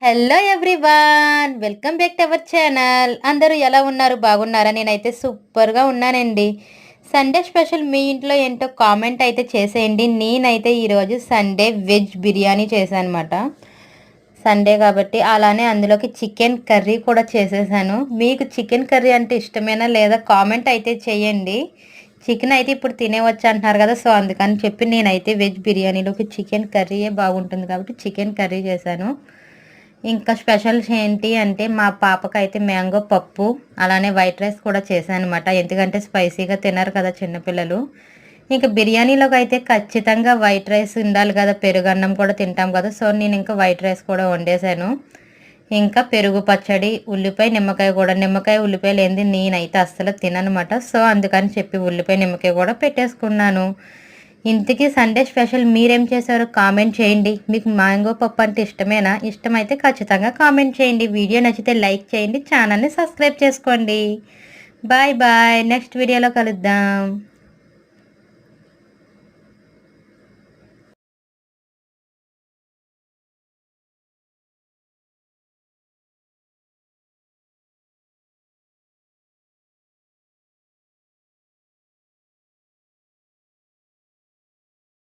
Hello everyone, welcome back to our channel. అందరూ ఎలా ఉన్నారు? బాగున్నారా? నేనైతే సూపర్గా ఉన్నానండి. సండే స్పెషల్ మీ ఇంట్లో ఏంటో కామెంట్ అయితే చేసేయండి. నేనైతే ఈరోజు సండే వెజ్ బిర్యానీ చేశాను అనమాట. సండే కాబట్టి అలానే అందులోకి చికెన్ కర్రీ కూడా చేసేసాను. మీకు చికెన్ కర్రీ అంటే ఇష్టమేనా లేదా కామెంట్ అయితే చేయండి. చికెన్ అయితే ఇప్పుడు తినేవచ్చు అంటున్నారు కదా, సో అందుకని చెప్పి నేనైతే వెజ్ బిర్యానీలోకి చికెన్ కర్రీయే బాగుంటుంది కాబట్టి చికెన్ కర్రీ చేశాను. ఇంకా స్పెషల్స్ ఏంటి అంటే మా పాపకైతే మ్యాంగో పప్పు అలానే వైట్ రైస్ కూడా చేశానమాట. ఎందుకంటే స్పైసీగా తినరు కదా చిన్నపిల్లలు. ఇంకా బిర్యానీలోకి అయితే ఖచ్చితంగా వైట్ రైస్ ఉండాలి కదా, పెరుగన్నం కూడా తింటాం కదా, సో నేను ఇంకా వైట్ రైస్ కూడా వండేసాను. ఇంకా పెరుగు పచ్చడి, ఉల్లిపాయ నిమ్మకాయ కూడా, నిమ్మకాయ ఉల్లిపాయ లేనిది నేనైతే అస్సలు తిననమాట. సో అందుకని చెప్పి ఉల్లిపాయ నిమ్మకాయ కూడా పెట్టేసుకున్నాను. ఇంతకీ సండే స్పెషల్ మీరేం చేశారో కామెంట్ చేయండి. మీకు మ్యాంగో పప్పు అంటే ఇష్టమేనా? ఇష్టమైతే ఖచ్చితంగా కామెంట్ చేయండి. వీడియో నచ్చితే లైక్ చేయండి, ఛానల్ని సబ్స్క్రైబ్ చేసుకోండి. బాయ్ బాయ్, నెక్స్ట్ వీడియోలో కలుద్దాం.